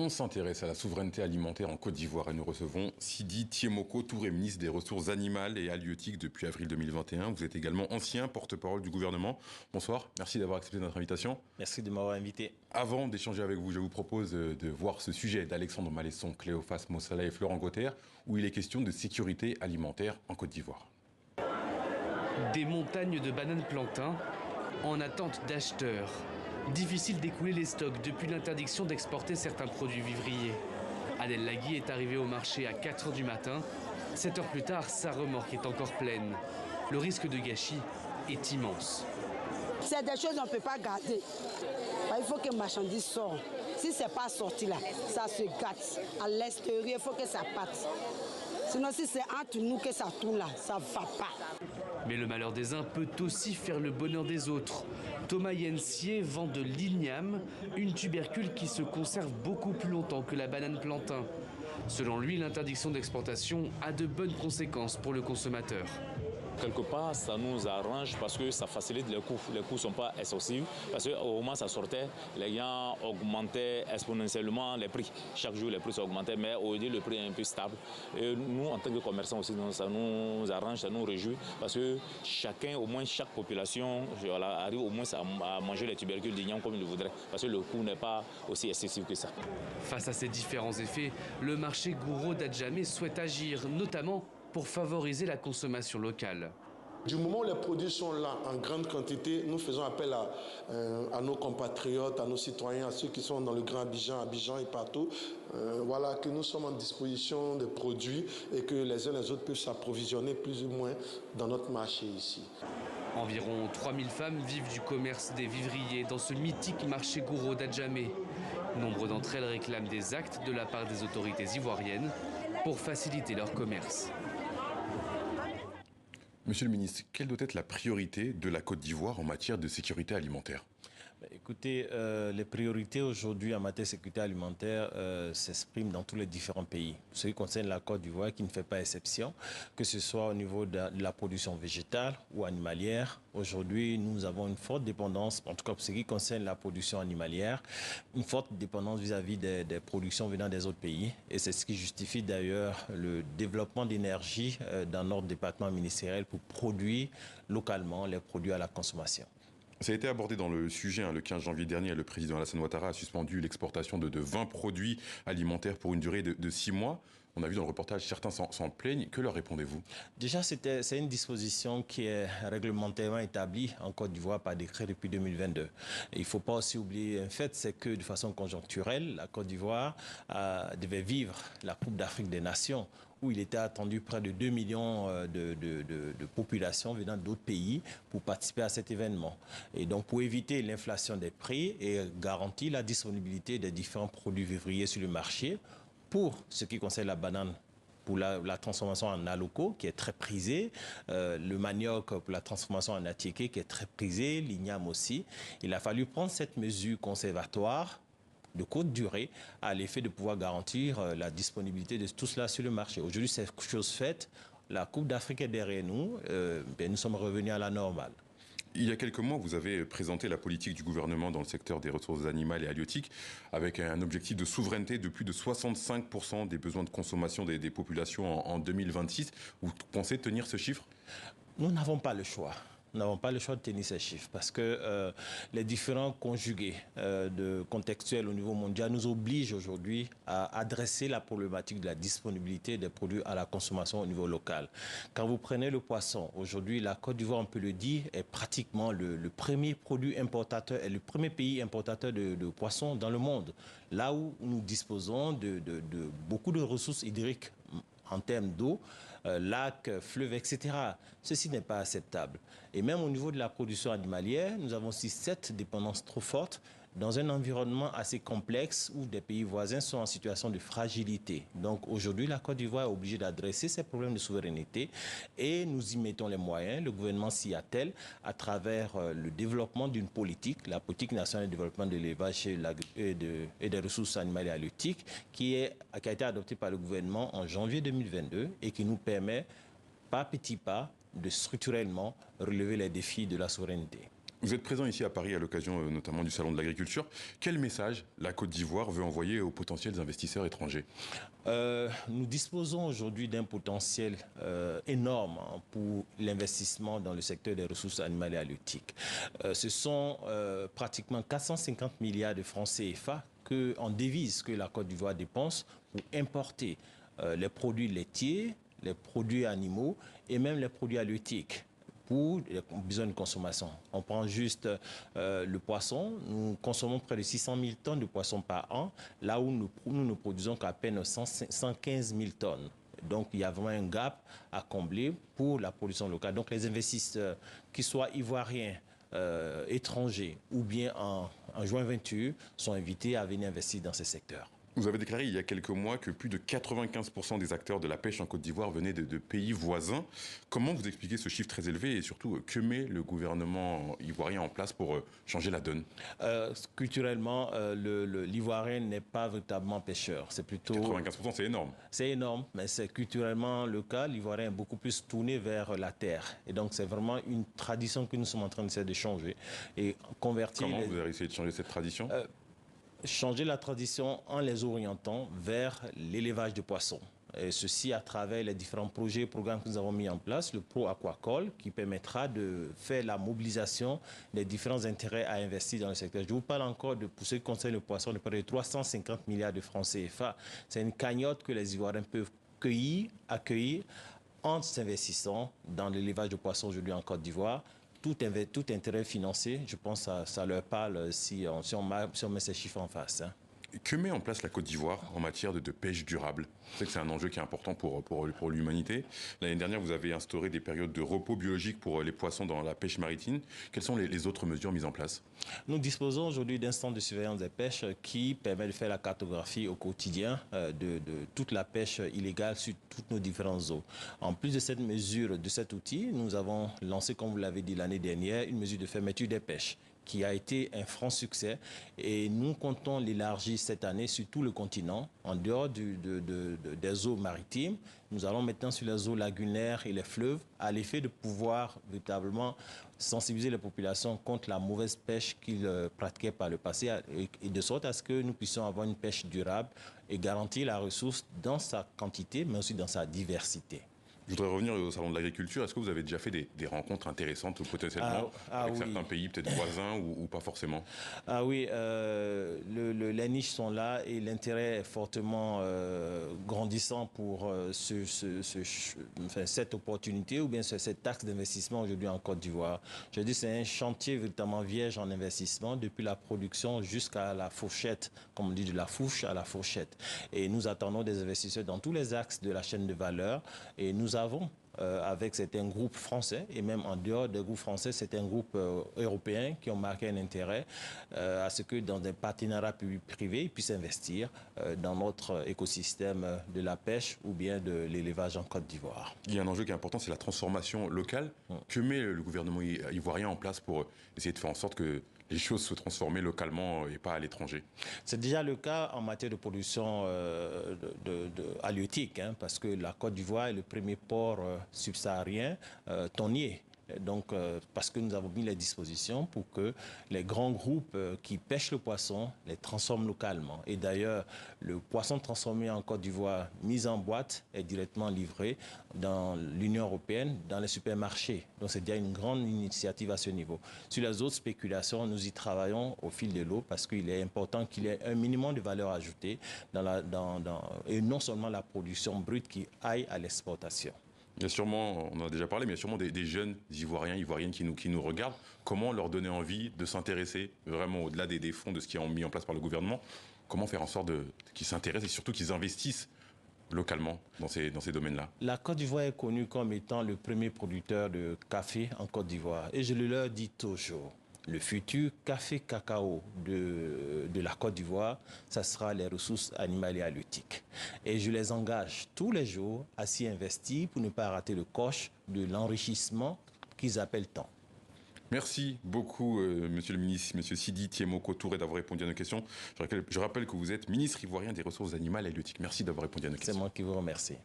On s'intéresse à la souveraineté alimentaire en Côte d'Ivoire et nous recevons Sidi Thiemoko Touré, ministre des Ressources animales et halieutiques depuis avril 2021. Vous êtes également ancien porte-parole du gouvernement. Bonsoir, merci d'avoir accepté notre invitation. Merci de m'avoir invité. Avant d'échanger avec vous, je vous propose de voir ce sujet d'Alexandre Malesson, Cléophas Mossala et Florent Gauthier, où il est question de sécurité alimentaire en Côte d'Ivoire. Des montagnes de bananes plantains en attente d'acheteurs. Difficile d'écouler les stocks depuis l'interdiction d'exporter certains produits vivriers. Adèle Lagui est arrivée au marché à 4 h du matin. 7 heures plus tard, sa remorque est encore pleine. Le risque de gâchis est immense. C'est des choses qu'on ne peut pas garder. Il faut que les marchandises sortent. Si ce n'est pas sorti là, ça se gâte. À l'extérieur, il faut que ça parte. Sinon, si c'est entre nous que ça tourne là, ça ne va pas. Mais le malheur des uns peut aussi faire le bonheur des autres. Thomas Yensier vend de l'igname, une tubercule qui se conserve beaucoup plus longtemps que la banane plantain. Selon lui, l'interdiction d'exportation a de bonnes conséquences pour le consommateur. Quelque part, ça nous arrange parce que ça facilite les coûts. Les coûts ne sont pas excessifs parce qu'au moment où ça sortait, les gens augmentaient exponentiellement les prix. Chaque jour, les prix augmentaient, mais aujourd'hui, le prix est un peu stable. Et nous, en tant que commerçants aussi, ça nous arrange, ça nous réjouit parce que chacun, au moins chaque population, arrive au moins à manger les tubercules d'igname comme il le voudrait parce que le coût n'est pas aussi excessif que ça. Face à ces différents effets, le marché Gouro d'Adjamé souhaite agir, notamment pour favoriser la consommation locale. Du moment où les produits sont là en grande quantité, nous faisons appel à nos compatriotes, à nos citoyens, à ceux qui sont dans le Grand Abidjan et partout, voilà, que nous sommes en disposition de produits et que les uns et les autres peuvent s'approvisionner plus ou moins dans notre marché ici. Environ 3000 femmes vivent du commerce des vivriers dans ce mythique marché Gouro d'Adjamé. Nombre d'entre elles réclament des actes de la part des autorités ivoiriennes pour faciliter leur commerce. Monsieur le ministre, quelle doit être la priorité de la Côte d'Ivoire en matière de sécurité alimentaire ? Écoutez, les priorités aujourd'hui en matière de sécurité alimentaire s'expriment dans tous les différents pays. Ce qui concerne la Côte d'Ivoire, qui ne fait pas exception, que ce soit au niveau de la production végétale ou animalière. Aujourd'hui, nous avons une forte dépendance, en tout cas pour ce qui concerne la production animalière, une forte dépendance vis-à-vis des productions venant des autres pays. Et c'est ce qui justifie d'ailleurs le développement d'énergie dans notre département ministériel pour produire localement les produits à la consommation. Ça a été abordé dans le sujet, le 15 janvier dernier, le président Alassane Ouattara a suspendu l'exportation de 20 produits alimentaires pour une durée de 6 mois. On a vu dans le reportage, certains s'en plaignent. Que leur répondez-vous? Déjà, c'est une disposition qui est réglementairement établie en Côte d'Ivoire par décret depuis 2022. Et il ne faut pas aussi oublier un fait, c'est que de façon conjoncturelle, la Côte d'Ivoire devait vivre la Coupe d'Afrique des Nations, où il était attendu près de 2 millions de populations venant d'autres pays pour participer à cet événement. Et donc, pour éviter l'inflation des prix et garantir la disponibilité des différents produits vivriers sur le marché, pour ce qui concerne la banane, pour la transformation en aloko, qui est très prisée, le manioc pour la transformation en atiéké, qui est très prisé, l'igname aussi, il a fallu prendre cette mesure conservatoire de courte durée à l'effet de pouvoir garantir la disponibilité de tout cela sur le marché. Aujourd'hui, c'est chose faite. La Coupe d'Afrique est derrière nous. Nous sommes revenus à la normale. Il y a quelques mois, vous avez présenté la politique du gouvernement dans le secteur des ressources animales et halieutiques avec un objectif de souveraineté de plus de 65% des besoins de consommation des populations en 2026. Vous pensez tenir ce chiffre? Nous n'avons pas le choix. Nous n'avons pas le choix de tenir ces chiffres parce que les différents conjugués contextuels au niveau mondial nous obligent aujourd'hui à adresser la problématique de la disponibilité des produits à la consommation au niveau local. Quand vous prenez le poisson, aujourd'hui, la Côte d'Ivoire, on peut le dire, est pratiquement le premier produit importateur et le premier pays importateur de poissons dans le monde. Là où nous disposons de beaucoup de ressources hydriques en termes d'eau, lacs, fleuves, etc. Ceci n'est pas acceptable. Et même au niveau de la production animalière, nous avons aussi cette dépendance trop forte dans un environnement assez complexe où des pays voisins sont en situation de fragilité. Donc aujourd'hui, la Côte d'Ivoire est obligée d'adresser ces problèmes de souveraineté et nous y mettons les moyens. Le gouvernement s'y attelle à travers le développement d'une politique, la politique nationale de développement de l'élevage et des ressources animales et halieutiques, qui a été adoptée par le gouvernement en janvier 2022 et qui nous permet, pas à petits pas, de structurellement relever les défis de la souveraineté. Vous êtes présent ici à Paris à l'occasion notamment du Salon de l'Agriculture. Quel message la Côte d'Ivoire veut envoyer aux potentiels investisseurs étrangers? Nous disposons aujourd'hui d'un potentiel énorme pour l'investissement dans le secteur des ressources animales et halieutiques. Ce sont pratiquement 450 milliards de francs CFA en devises que la Côte d'Ivoire dépense pour importer les produits laitiers, les produits animaux et même les produits halieutiques pour les besoins de consommation. On prend juste le poisson. Nous consommons près de 600 000 tonnes de poissons par an, là où nous ne produisons qu'à peine 115 000 tonnes. Donc, il y a vraiment un gap à combler pour la production locale. Donc, les investisseurs, qu'ils soient ivoiriens, étrangers ou bien en joint venture, sont invités à venir investir dans ces secteurs. Vous avez déclaré il y a quelques mois que plus de 95% des acteurs de la pêche en Côte d'Ivoire venaient de pays voisins. Comment vous expliquez ce chiffre très élevé et surtout que met le gouvernement ivoirien en place pour changer la donne? Culturellement, l'Ivoirien n'est pas véritablement pêcheur. C'est plutôt 95%, c'est énorme. C'est énorme, mais c'est culturellement le cas. L'Ivoirien est beaucoup plus tourné vers la terre. Et donc, c'est vraiment une tradition que nous sommes en train d'essayer de changer et convertir. Comment vous avez essayé de changer cette tradition? Changer la tradition en les orientant vers l'élevage de poissons. Et ceci à travers les différents projets et programmes que nous avons mis en place, le Pro Aquacole, qui permettra de faire la mobilisation des différents intérêts à investir dans le secteur. Je vous parle encore pour ce qui concerne le poisson de près de 350 milliards de francs CFA. C'est une cagnotte que les Ivoiriens peuvent accueillir en s'investissant dans l'élevage de poissons aujourd'hui en Côte d'Ivoire. Tout intérêt financier, je pense que ça leur parle si on met ces chiffres en face. Que met en place la Côte d'Ivoire en matière de pêche durable? Je sais que c'est un enjeu qui est important pour l'humanité. L'année dernière, vous avez instauré des périodes de repos biologique pour les poissons dans la pêche maritime. Quelles sont les autres mesures mises en place? Nous disposons aujourd'hui d'un centre de surveillance des pêches qui permet de faire la cartographie au quotidien de toute la pêche illégale sur toutes nos différentes eaux. En plus de cette mesure, de cet outil, nous avons lancé, comme vous l'avez dit l'année dernière, une mesure de fermeture des pêches qui a été un franc succès et nous comptons l'élargir cette année sur tout le continent, en dehors des eaux maritimes. Nous allons maintenant sur les eaux lagunaires et les fleuves à l'effet de pouvoir véritablement sensibiliser les populations contre la mauvaise pêche qu'ils pratiquaient par le passé et de sorte à ce que nous puissions avoir une pêche durable et garantir la ressource dans sa quantité mais aussi dans sa diversité. Je voudrais revenir au Salon de l'Agriculture. Est-ce que vous avez déjà fait des rencontres intéressantes potentiellement avec certains pays peut-être voisins ou pas forcément? Ah oui, les niches sont là et l'intérêt est fortement grandissant pour cette opportunité ou bien cet axe d'investissement aujourd'hui en Côte d'Ivoire. Je dis c'est un chantier véritablement vierge en investissement depuis la production jusqu'à la fourchette, comme on dit de la fourche à la fourchette. Et nous attendons des investisseurs dans tous les axes de la chaîne de valeur et nous avons avec certains groupes français et même en dehors des groupes français, certains groupes européens qui ont marqué un intérêt à ce que dans des partenariats publics-privés, ils puissent investir dans notre écosystème de la pêche ou bien de l'élevage en Côte d'Ivoire. Il y a un enjeu qui est important, c'est la transformation locale. Que met le gouvernement ivoirien en place pour essayer de faire en sorte que les choses se transforment localement et pas à l'étranger? C'est déjà le cas en matière de production halieutique, parce que la Côte d'Ivoire est le premier port subsaharien thonier. Donc, parce que nous avons mis les dispositions pour que les grands groupes qui pêchent le poisson les transforment localement. Et d'ailleurs, le poisson transformé en Côte d'Ivoire, mis en boîte, est directement livré dans l'Union européenne, dans les supermarchés. Donc, c'est déjà une grande initiative à ce niveau. Sur les autres spéculations, nous y travaillons au fil de l'eau parce qu'il est important qu'il y ait un minimum de valeur ajoutée et non seulement la production brute qui aille à l'exportation. Il y a sûrement, on en a déjà parlé, mais il y a sûrement des jeunes Ivoiriens, Ivoiriennes qui nous regardent. Comment leur donner envie de s'intéresser vraiment au-delà des fonds, de ce qui est mis en place par le gouvernement? Comment faire en sorte qu'ils s'intéressent et surtout qu'ils investissent localement dans ces domaines-là? La Côte d'Ivoire est connue comme étant le premier producteur de café en Côte d'Ivoire. Et je le leur dis toujours. Le futur café-cacao de la Côte d'Ivoire, ça sera les ressources animales et halieutiques. Et je les engage tous les jours à s'y investir pour ne pas rater le coche de l'enrichissement qu'ils appellent tant. Merci beaucoup, Monsieur le ministre, Monsieur Sidi Thiemoko Touré, d'avoir répondu à nos questions. Je rappelle que vous êtes ministre ivoirien des ressources animales et halieutiques. Merci d'avoir répondu à nos questions. C'est moi qui vous remercie.